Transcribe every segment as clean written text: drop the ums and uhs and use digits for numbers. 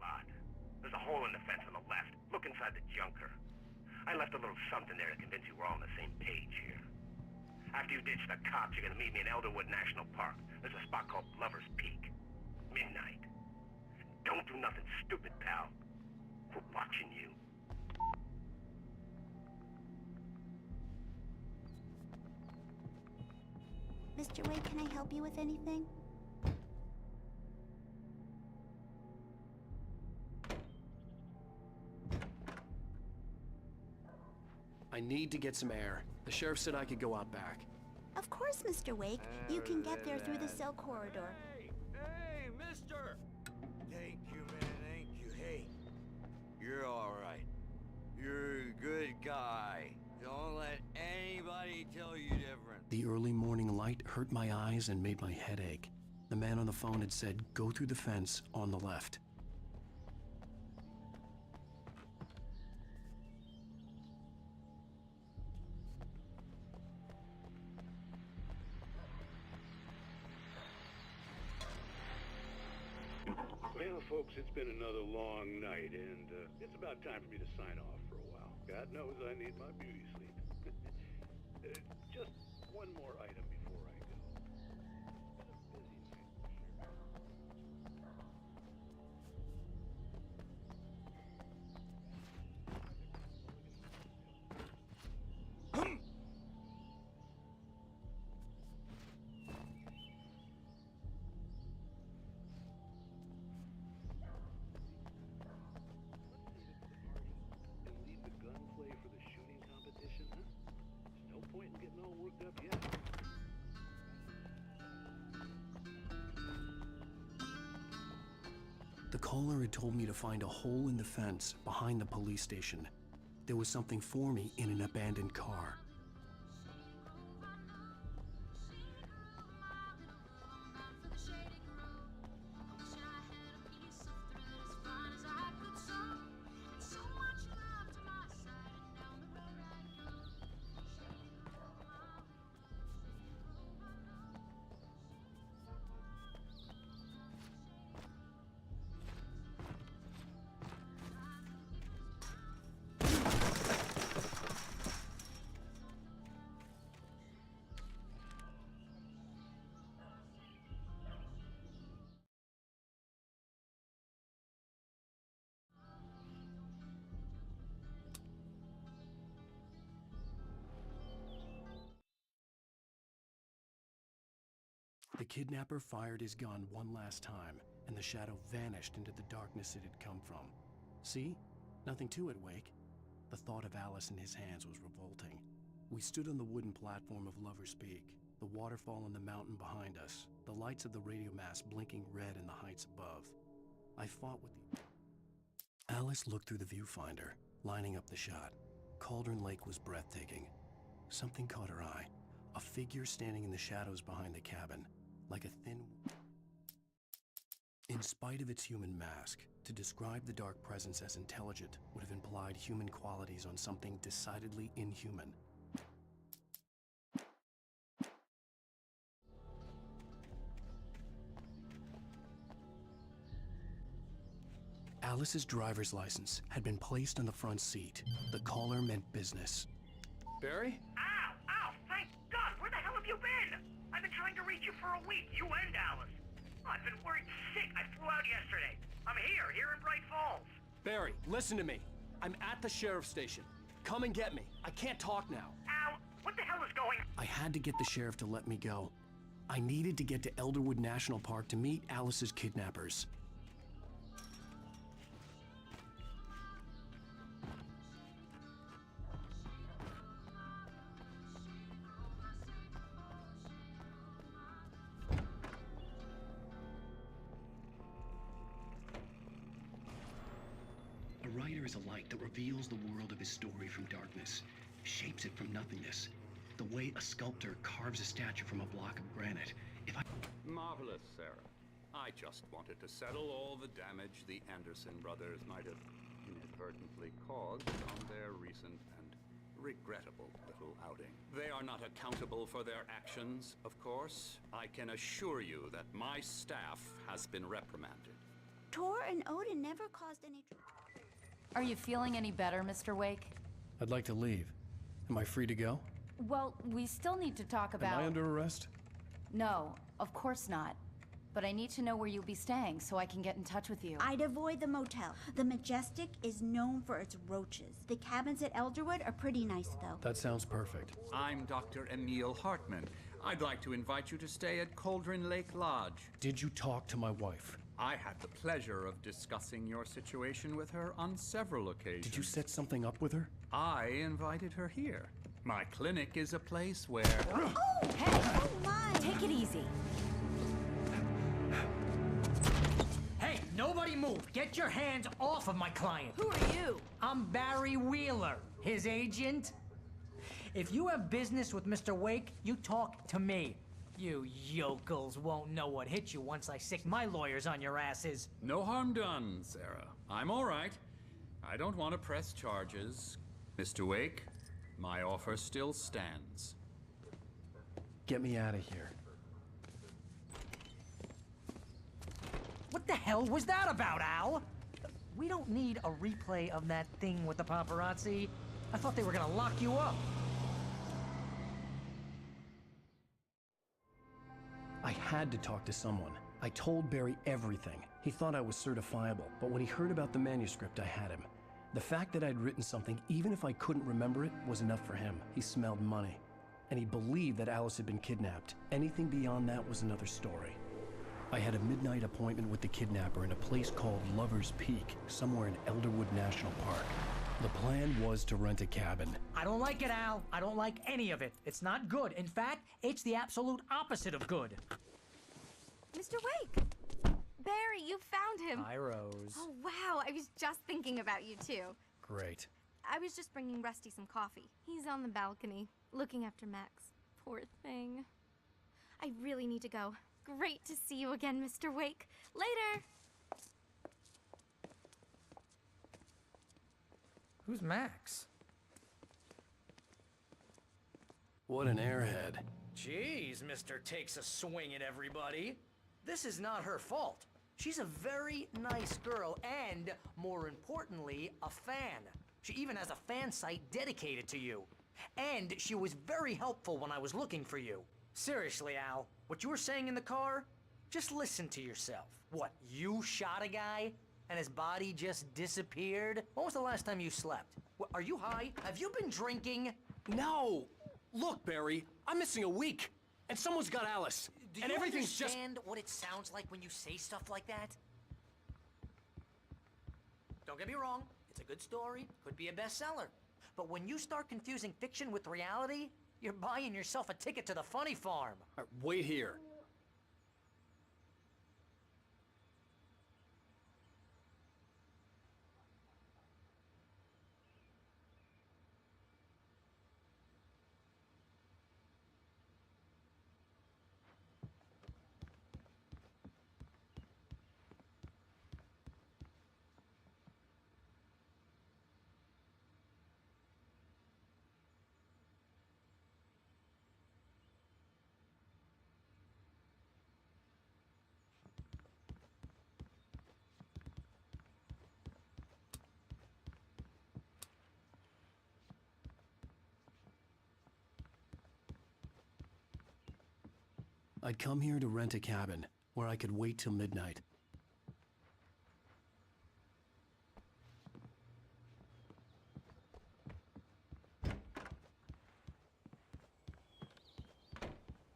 Lot. There's a hole in the fence on the left. Look inside the junker. I left a little something there to convince you we're all on the same page here. After you ditch the cops, you're gonna meet me in Elderwood National Park. There's a spot called Lover's Peak. Midnight. Don't do nothing stupid, pal. We're watching you. Mr. Wade, can I help you with anything? I need to get some air. The sheriff said I could go out back. Of course, Mr. Wake. You can get there through the cell corridor. Hey, mister! Thank you, man, thank you. Hey, you're all right. You're a good guy. Don't let anybody tell you different. The early morning light hurt my eyes and made my head ache. The man on the phone had said, go through the fence on the left. Well, folks, it's been another long night, and it's about time for me to sign off for a while. God knows I need my beauty sleep. Just one more item before I go. It's been a busy night for sure. The caller had told me to find a hole in the fence behind the police station. There was something for me in an abandoned car. The kidnapper fired his gun one last time, and the shadow vanished into the darkness it had come from. See? Nothing to it, Wake. The thought of Alice in his hands was revolting. We stood on the wooden platform of Lover's Peak, the waterfall on the mountain behind us, the lights of the radio mast blinking red in the heights above. I fought with the... Alice looked through the viewfinder, lining up the shot. Cauldron Lake was breathtaking. Something caught her eye. A figure standing in the shadows behind the cabin, like a thin... In spite of its human mask, to describe the dark presence as intelligent would have implied human qualities on something decidedly inhuman. Alice's driver's license had been placed on the front seat. The caller meant business. Barry? Ow! Ow! Thank God! Where the hell have you been? I've been trying to reach you for a week, you and Alice. I've been worried sick. I flew out yesterday. I'm here in Bright Falls. Barry, listen to me. I'm at the sheriff's station. Come and get me. I can't talk now. Al, what the hell is going on? I had to get the sheriff to let me go. I needed to get to Elderwood National Park to meet Alice's kidnappers. A writer is a light that reveals the world of his story from darkness, shapes it from nothingness. The way a sculptor carves a statue from a block of granite. Marvelous, Sarah. I just wanted to settle all the damage the Anderson brothers might have inadvertently caused on their recent and regrettable little outing. They are not accountable for their actions, of course. I can assure you that my staff has been reprimanded. Tor and Odin never caused any Are you feeling any better, Mr. Wake? I'd like to leave. Am I free to go? Well, we still need to talk about... Am I under arrest? No, of course not. But I need to know where you'll be staying so I can get in touch with you. I'd avoid the motel. The Majestic is known for its roaches. The cabins at Elderwood are pretty nice, though. That sounds perfect. I'm Dr. Emil Hartman. I'd like to invite you to stay at Cauldron Lake Lodge. Did you talk to my wife? I had the pleasure of discussing your situation with her on several occasions. Did you set something up with her? I invited her here. My clinic is a place where... Oh! Hey! Oh, my! Take it easy. Hey, nobody move! Get your hands off of my client! Who are you? I'm Barry Wheeler, his agent. If you have business with Mr. Wake, you talk to me. You yokels won't know what hit you once I sick my lawyers on your asses. No harm done, Sarah. I'm all right. I don't want to press charges. Mr. Wake, my offer still stands. Get me out of here. What the hell was that about, Al? We don't need a replay of that thing with the paparazzi. I thought they were gonna lock you up. I had to talk to someone. I told Barry everything. He thought I was certifiable, but when he heard about the manuscript, I had him. The fact that I'd written something, even if I couldn't remember it, was enough for him. He smelled money. And he believed that Alice had been kidnapped. Anything beyond that was another story. I had a midnight appointment with the kidnapper in a place called Lover's Peak, somewhere in Elderwood National Park. The plan was to rent a cabin. I don't like it, Al. I don't like any of it. It's not good. In fact, it's the absolute opposite of good. Mr. Wake! Barry, you found him! Hi, Rose. Oh, wow, I was just thinking about you, too. Great. I was just bringing Rusty some coffee. He's on the balcony, looking after Max. Poor thing. I really need to go. Great to see you again, Mr. Wake. Later! Who's Max? What an airhead. Jeez, Mr. Takes a swing at everybody. This is not her fault. She's a very nice girl and, more importantly, a fan. She even has a fan site dedicated to you. And she was very helpful when I was looking for you. Seriously, Al, what you were saying in the car? Just listen to yourself. What, you shot a guy? And his body just disappeared? When was the last time you slept? What, are you high? Have you been drinking? No! Look, Barry, I'm missing a week. And someone's got Alice. Do and you everything's just... understand what it sounds like when you say stuff like that? Don't get me wrong, it's a good story, could be a bestseller. But when you start confusing fiction with reality, you're buying yourself a ticket to the funny farm. Wait here. I'd come here to rent a cabin, where I could wait till midnight.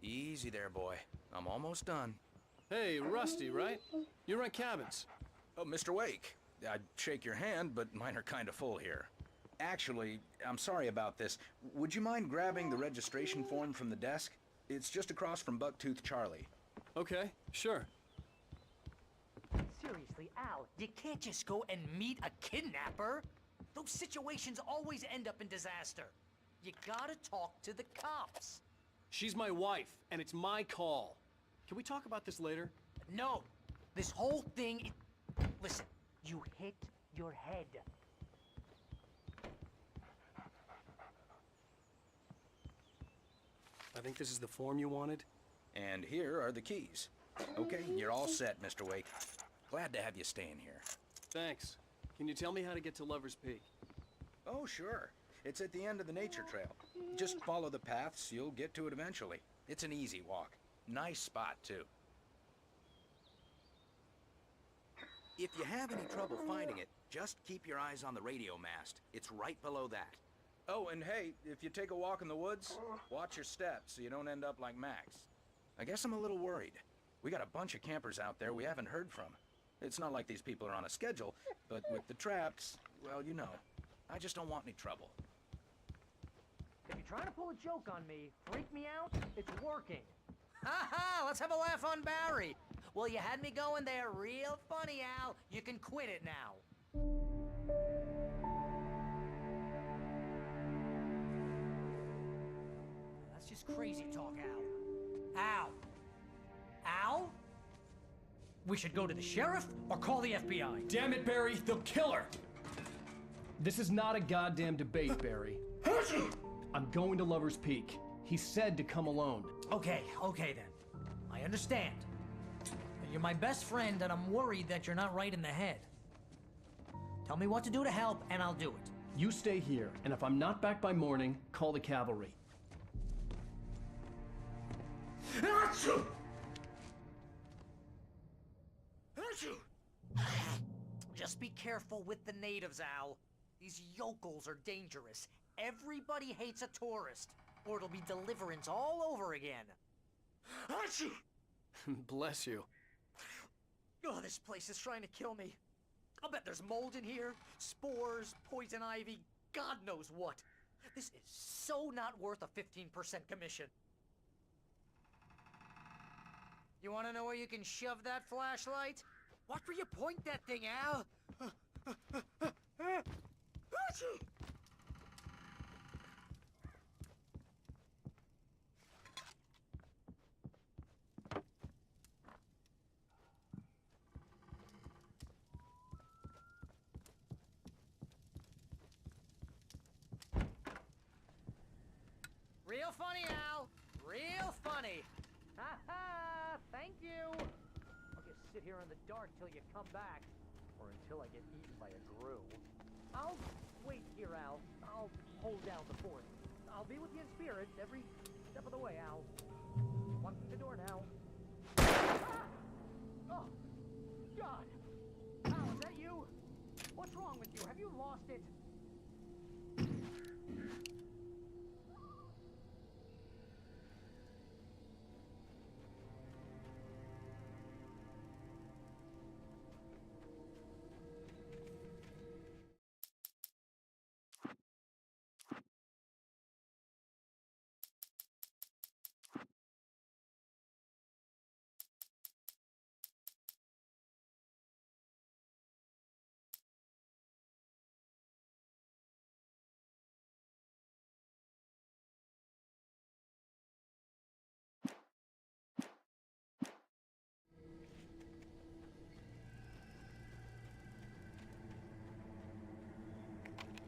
Easy there, boy. I'm almost done. Hey, Rusty, right? You rent cabins. Oh, Mr. Wake. I'd shake your hand, but mine are kind of full here. Actually, I'm sorry about this. Would you mind grabbing the registration form from the desk? It's just across from Bucktooth Charlie. Okay, sure. Seriously, Al, you can't just go and meet a kidnapper. Those situations always end up in disaster. You gotta talk to the cops. She's my wife, and it's my call. Can we talk about this later? No, this whole thing... Listen, you hit your head. I think this is the form you wanted. And here are the keys. Okay, you're all set, Mr. Wake. Glad to have you staying here. Thanks. Can you tell me how to get to Lover's Peak? Oh, sure. It's at the end of the nature trail. Just follow the paths, you'll get to it eventually. It's an easy walk. Nice spot, too. If you have any trouble finding it, just keep your eyes on the radio mast. It's right below that. Oh, and hey, if you take a walk in the woods, watch your steps so you don't end up like Max. I guess I'm a little worried. We got a bunch of campers out there we haven't heard from. It's not like these people are on a schedule, but with the traps, well, you know. I just don't want any trouble. If you're trying to pull a joke on me, freak me out, it's working. Ha ha! Let's have a laugh on Barry. Well, you had me going there real funny, Al. You can quit it now. That's just crazy talk, Al. Al! Al? We should go to the sheriff or call the FBI. Damn it, Barry, they'll kill her! This is not a goddamn debate, Barry. I'm going to Lover's Peak. He said to come alone. Okay then. I understand. You're my best friend, and I'm worried that you're not right in the head. Tell me what to do to help, and I'll do it. You stay here, and if I'm not back by morning, call the cavalry. Just be careful with the natives, Al. These yokels are dangerous. Everybody hates a tourist, or it'll be Deliverance all over again. Bless you. Oh, this place is trying to kill me. I'll bet there's mold in here, spores, poison ivy, God knows what. This is so not worth a 15% commission. You want to know where you can shove that flashlight? Watch where you point that thing, Al. Real funny, Al. Real funny. Ha ha! Thank you. I'll just sit here in the dark till you come back, or until I get eaten by a grue. I'll wait here, Al. I'll hold down the fort. I'll be with you in spirit every step of the way, Al. Locking the door now. Ah! Oh, God! Al, is that you? What's wrong with you? Have you lost it?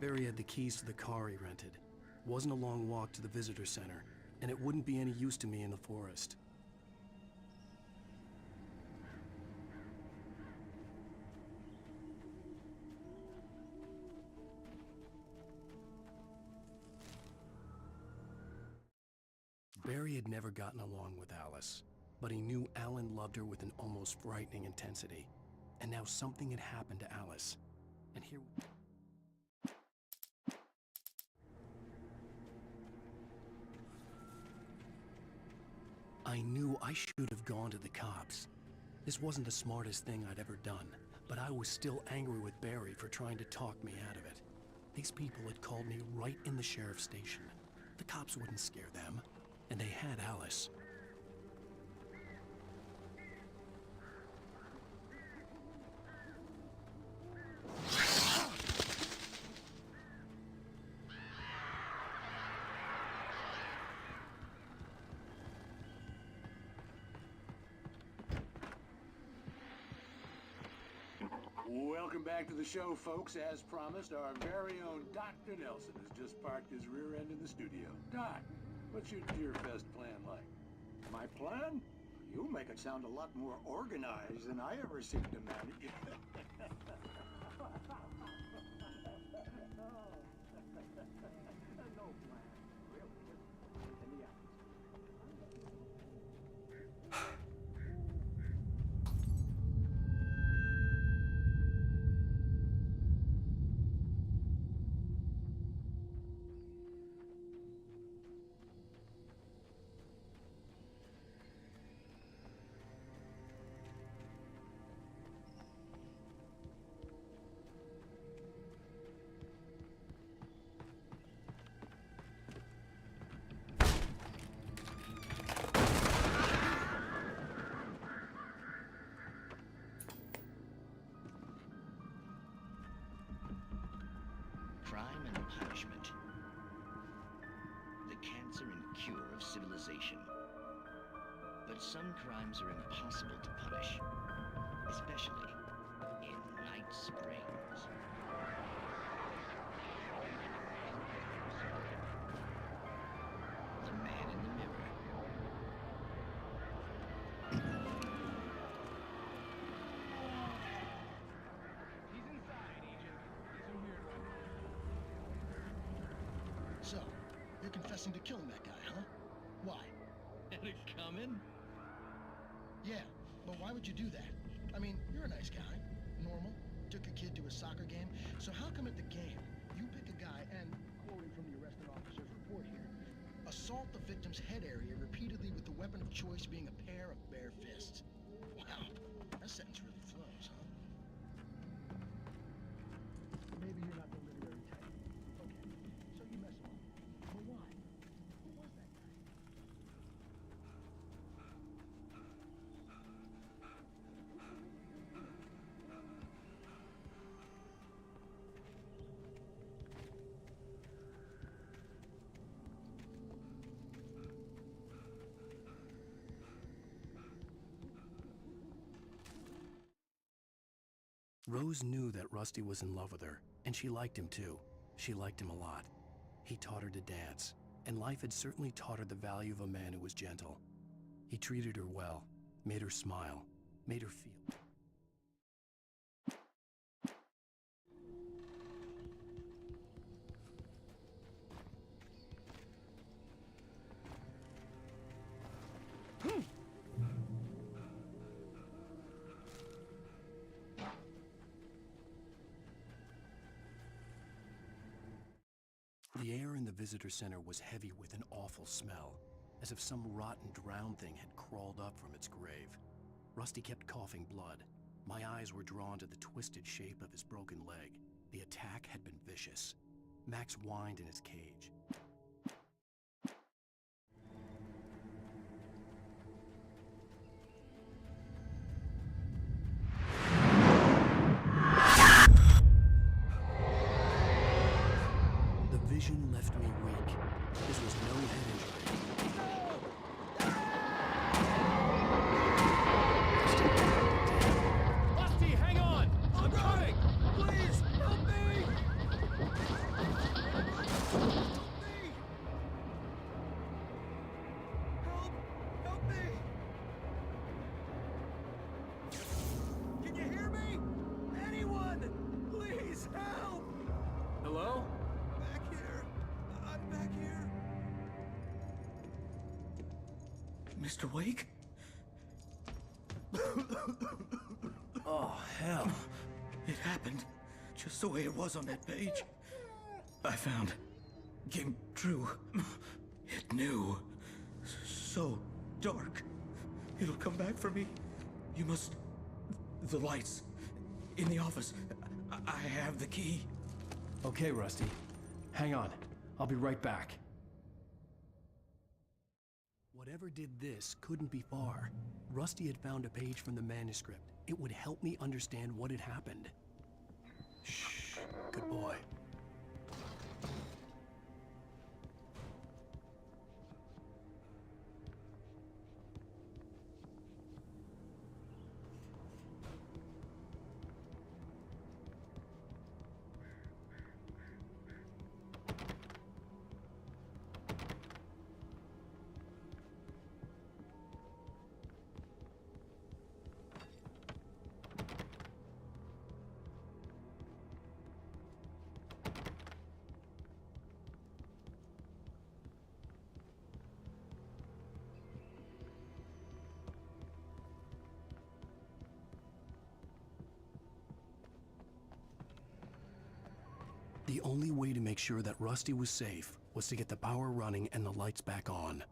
Barry had the keys to the car he rented. Wasn't a long walk to the visitor center, and it wouldn't be any use to me in the forest. Barry had never gotten along with Alice, but he knew Alan loved her with an almost frightening intensity. And now something had happened to Alice. And here... I knew I should have gone to the cops. This wasn't the smartest thing I'd ever done, but I was still angry with Barry for trying to talk me out of it. These people had called me right in the sheriff's station. The cops wouldn't scare them, and they had Alice. Welcome back to the show, folks. As promised, our very own Dr. Nelson has just parked his rear end in the studio. Doc, What's your Deer Fest plan like? My plan? You make it sound a lot more organized than I ever seem to manage. No plan, really. In the Crime and punishment. The cancer and cure of civilization. But some crimes are impossible to punish, especially in Night Springs. The man in the mirror. He's inside, Agent. He's in here right now. So, you're confessing to killing that guy, huh? Why? Had it coming? Yeah, but why would you do that? I mean, you're a nice guy. Normal. Took a kid to a soccer game. So how come at the game, you pick a guy and, quoting from the arresting officer's report here, assault the victim's head area repeatedly with the weapon of choice being a pair of bare fists? Wow, that sentence really flows, huh? Maybe you're not the literary type. Okay, so you mess him up. But why? Who was that guy? Rose knew that Rusty was in love with her, and she liked him too. She liked him a lot. He taught her to dance, and life had certainly taught her the value of a man who was gentle. He treated her well, made her smile, made her feel. The air in the visitor center was heavy with an awful smell, as if some rotten drowned thing had crawled up from its grave. Rusty kept coughing blood. My eyes were drawn to the twisted shape of his broken leg. The attack had been vicious. Max whined in his cage. The vision left me weak. This was no head injury. Rusty, hang on! I'm coming! Please, help me! Help me! Can you hear me? Anyone! Please, help! Hello? Back here. I'm back here. Mr. Wake? Oh, hell. It happened just the way it was on that page. I found. Came true. It knew. So dark. It'll come back for me. You must. The lights. In the office. I have the key. Okay, Rusty. Hang on. I'll be right back. Whatever did this couldn't be far. Rusty had found a page from the manuscript. It would help me understand what had happened. Shh. Good boy. The only way to make sure that Rusty was safe was to get the power running and the lights back on.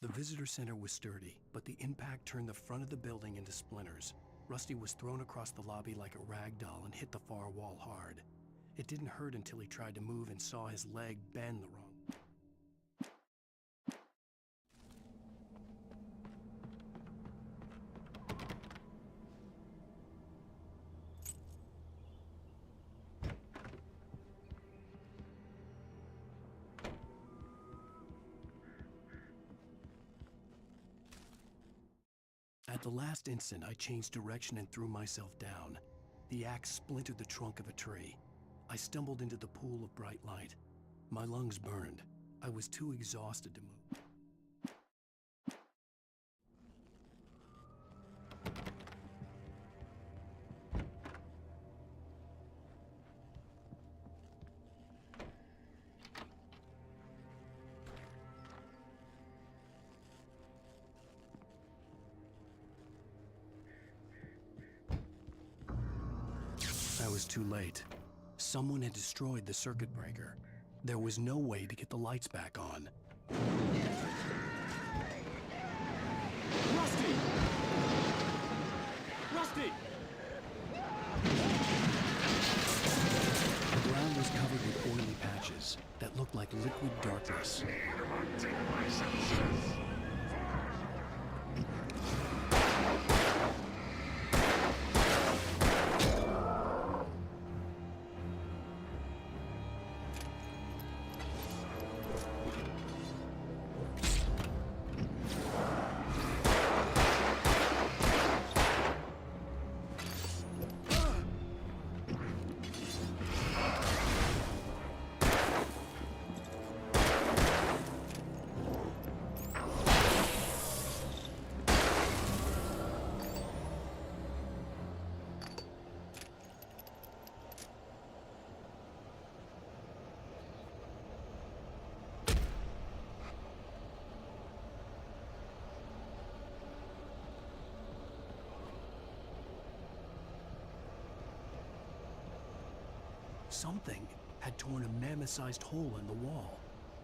The visitor center was sturdy, but the impact turned the front of the building into splinters. Rusty was thrown across the lobby like a rag doll and hit the far wall hard. It didn't hurt until he tried to move and saw his leg bend the wrong. At the last instant, I changed direction and threw myself down. The axe splintered the trunk of a tree. I stumbled into the pool of bright light. My lungs burned. I was too exhausted to move. I was too late. Someone had destroyed the circuit breaker. There was no way to get the lights back on. Rusty! Rusty! The ground was covered with oily patches that looked like liquid darkness. Something had torn a mammoth-sized hole in the wall.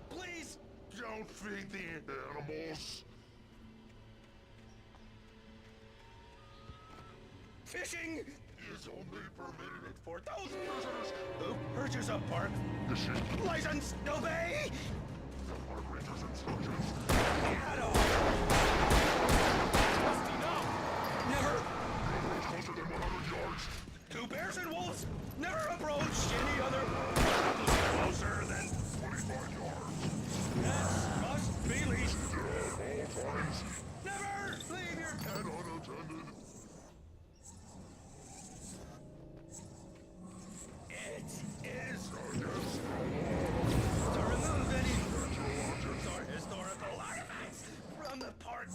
Please don't feed the animals. Fishing is only permitted for those persons who purchase a park license. Obey. The park ranger's instructions. Get off. Rusty, no. Never. Approach closer than 100 yards. To bears and wolves, never approach any other closer than 25 yards. That must be least. At all times. Never leave your pet unattended. It is to remove any objects or historical artifacts from the park.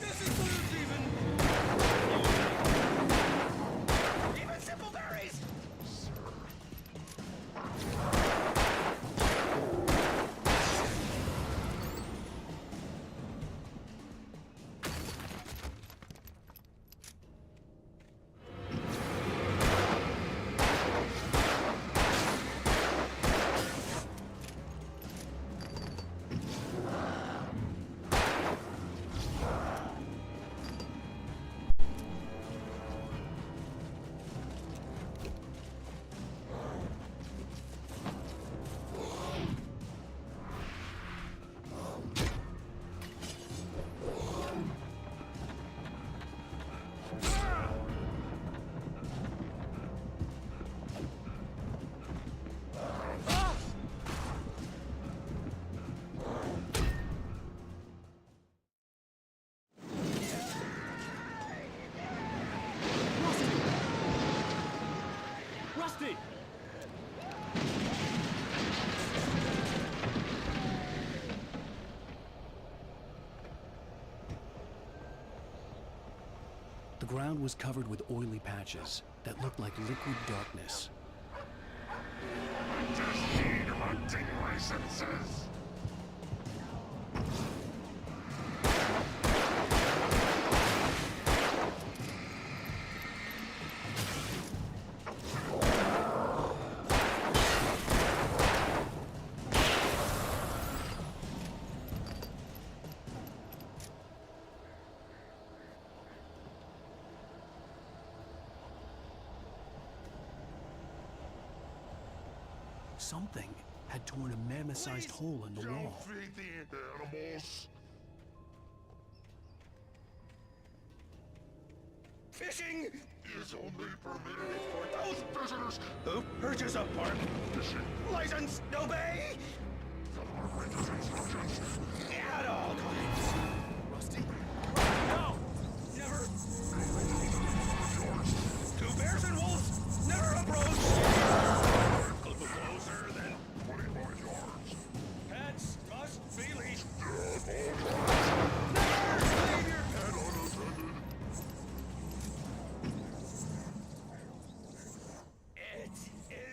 This includes even simple berries. ground was covered with oily patches that looked like liquid darkness. I just need hunting licenses. Something had torn a mammoth-sized hole in the Don't wall. feed the animals. Fishing Is only permitted for those visitors. who purchase a park Fishing. license. Obey The park ranger's instructions. at all times. Rusty? No! Never! Two bears and wolves never approach! A little closer than 25 yards. pets must be leashed. At all times. Never leave your And unattended. It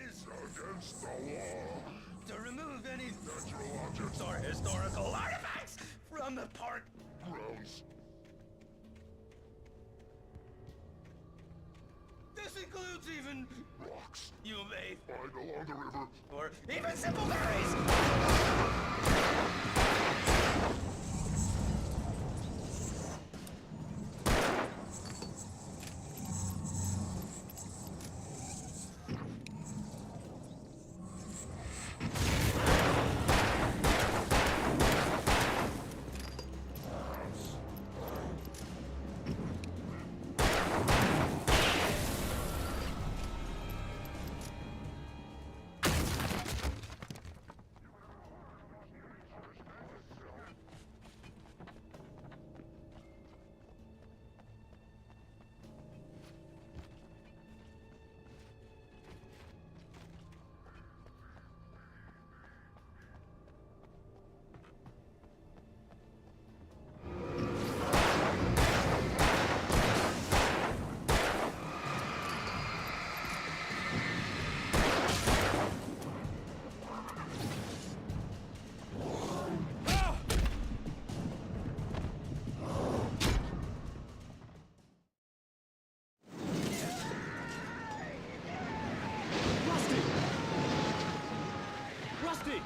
is Against the law. to remove any Natural objects. or historical artifacts from the park. Grounds. This includes even Rocks. you may Find along the river. or even simple berries. Rusty!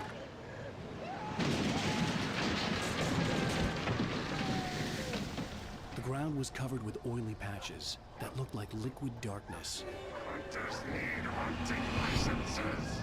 The ground was covered with oily patches that looked like liquid darkness. Hunters need hunting licenses.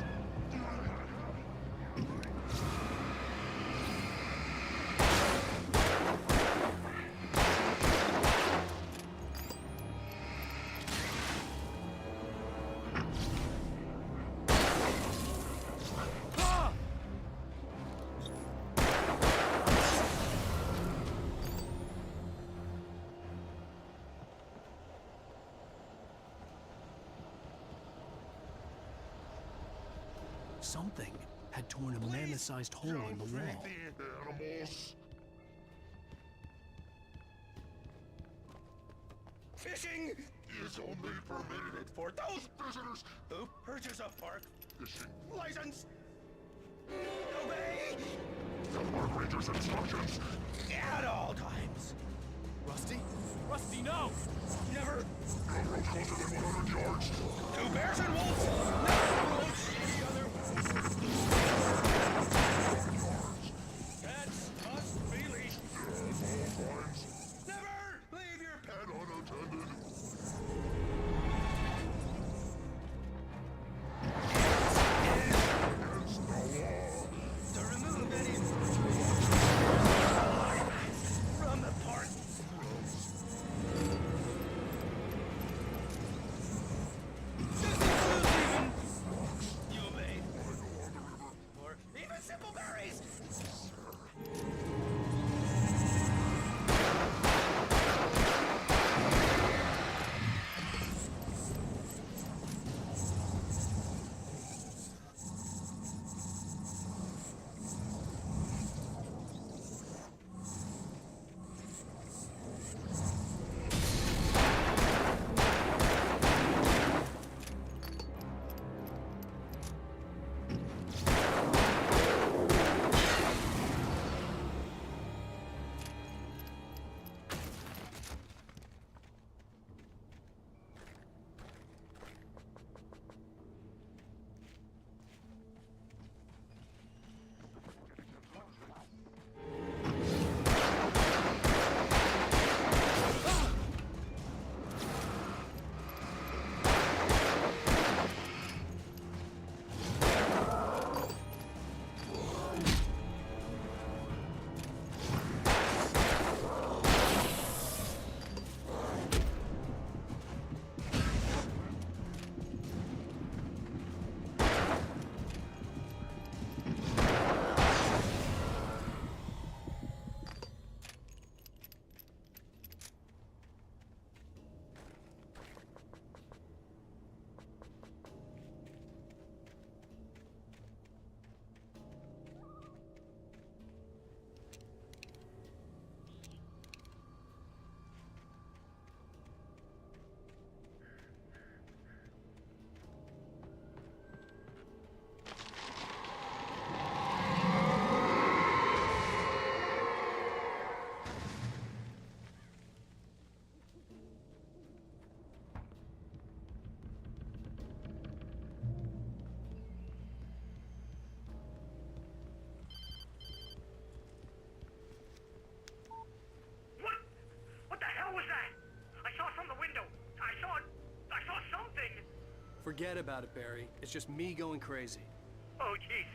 Something had torn a mammoth-sized hole in the wall. Feed the animals. Fishing Is only permitted for those visitors. who purchase a park Fishing. license. Obey The park ranger's instructions. at all times. Rusty? Rusty, no! Never No road closer than 100 yards. two bears and wolves never approach each other. Pets must be leashed. At all times. Never leave your pet. And unattended. Against the law. To remove any from the park. This includes even Forget about it, Barry. It's just me going crazy. Oh, jeez.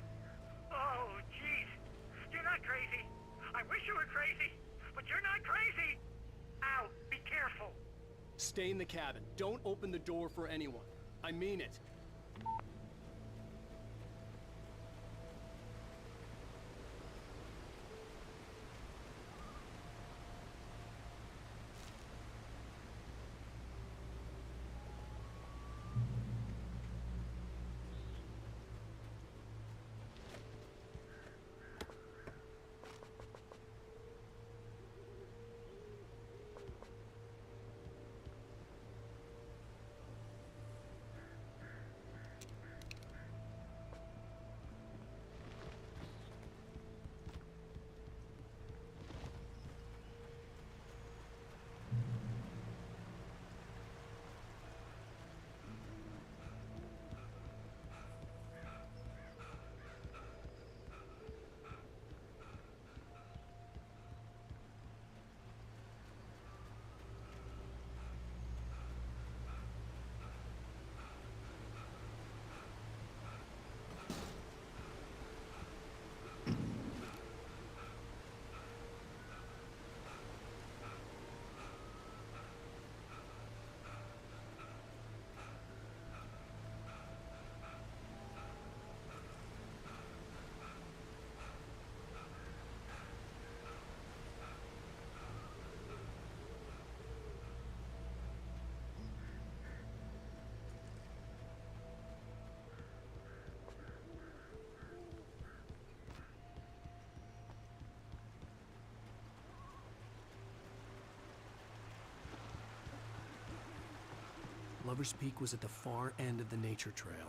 Oh, jeez. You're not crazy. I wish you were crazy, but you're not crazy. Ow, be careful. Stay in the cabin. Don't open the door for anyone. I mean it. Lover's Peak was at the far end of the nature trail.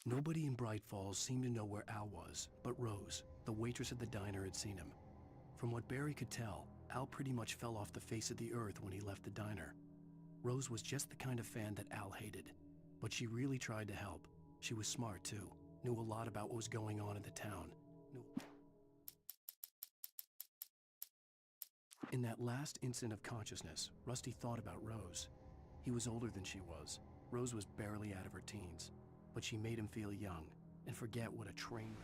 Nobody in Bright Falls seemed to know where Al was, but Rose, the waitress at the diner, had seen him. From what Barry could tell, Al pretty much fell off the face of the earth when he left the diner. Rose was just the kind of fan that Al hated, but she really tried to help. She was smart too, knew a lot about what was going on in the town. In that last instant of consciousness, Rusty thought about Rose. He was older than she was. Rose was barely out of her teens, but she made him feel young and forget what a train.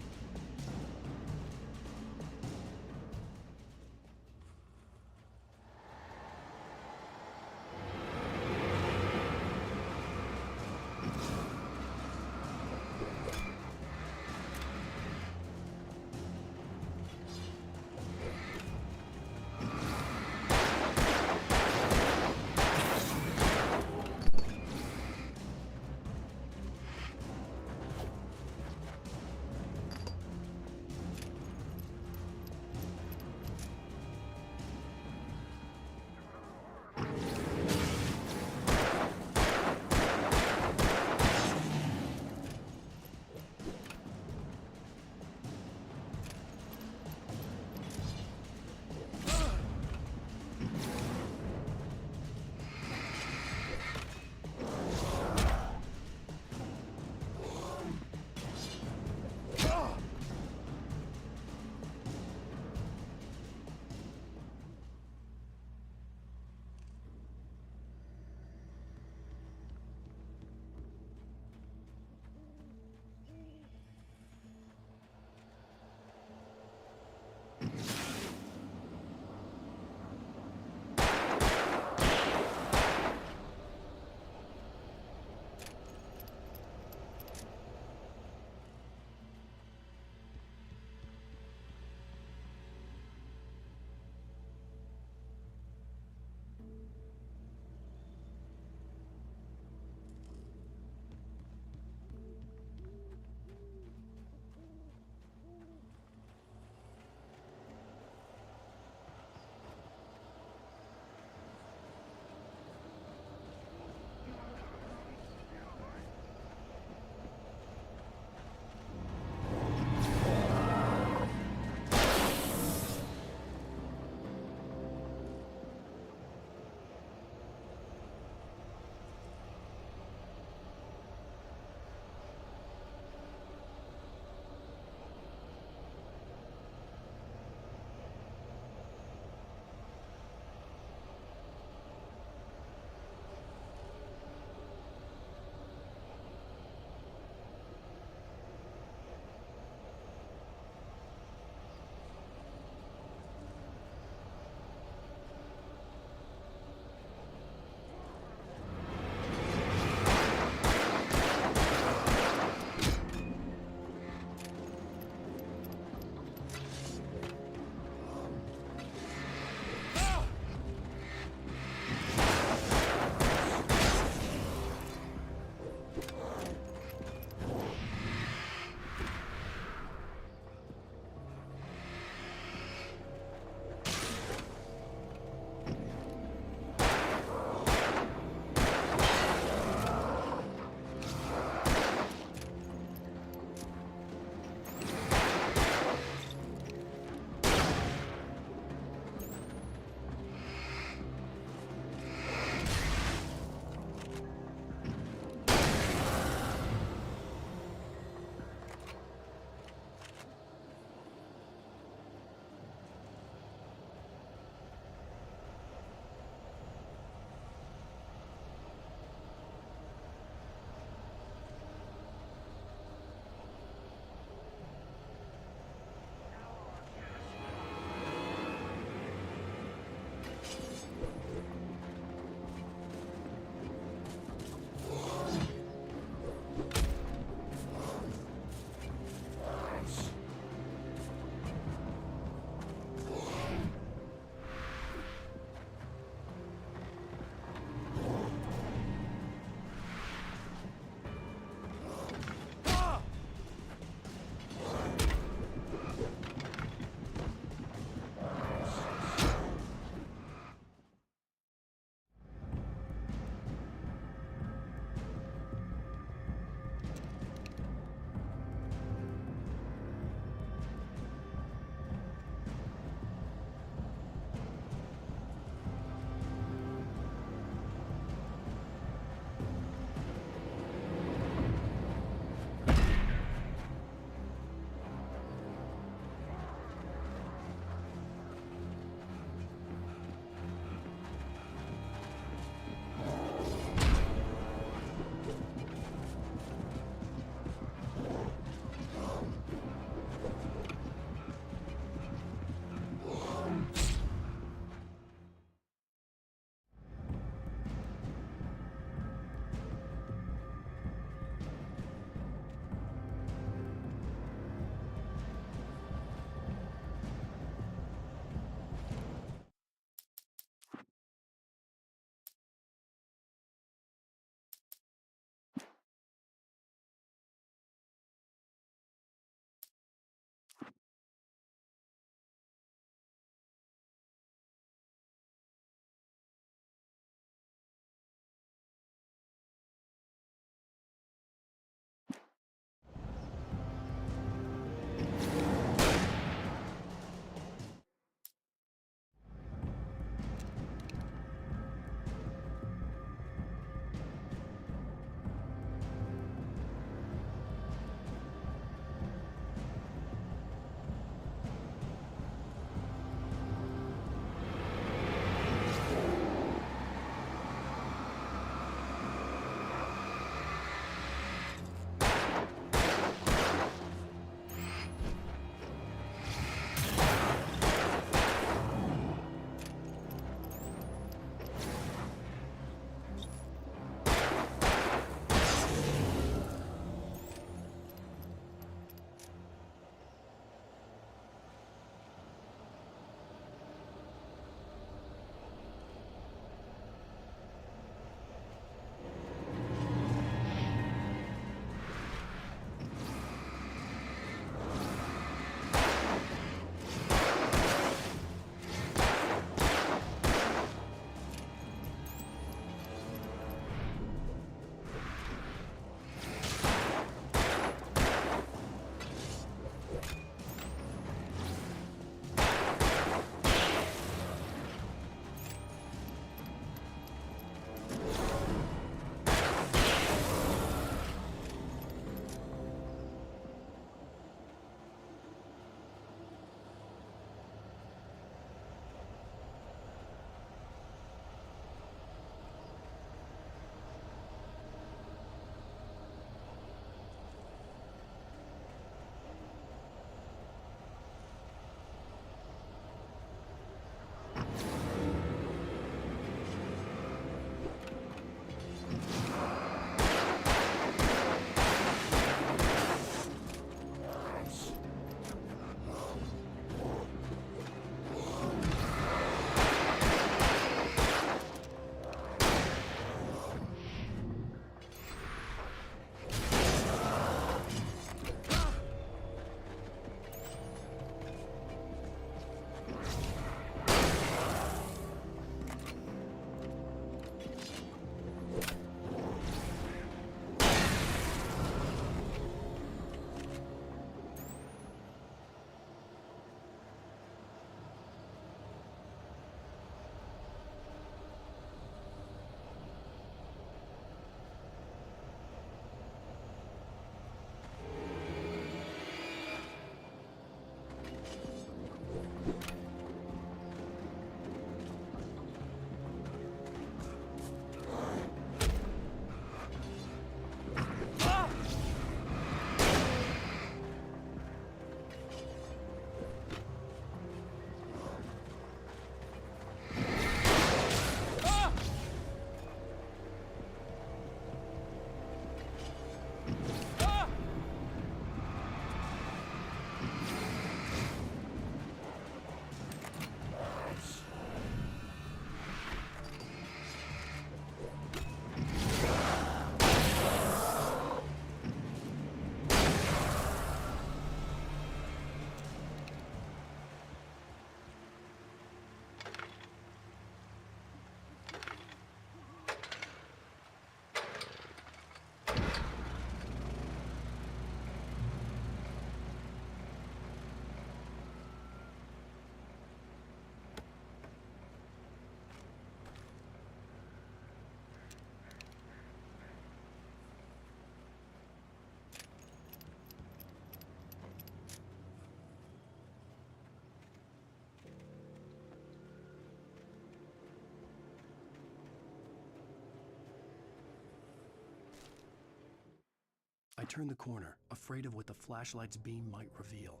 turned the corner, afraid of what the flashlight's beam might reveal.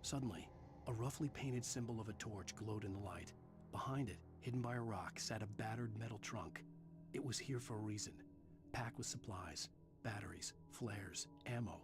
Suddenly, a roughly painted symbol of a torch glowed in the light. Behind it, hidden by a rock, sat a battered metal trunk. It was here for a reason, packed with supplies, batteries, flares, ammo,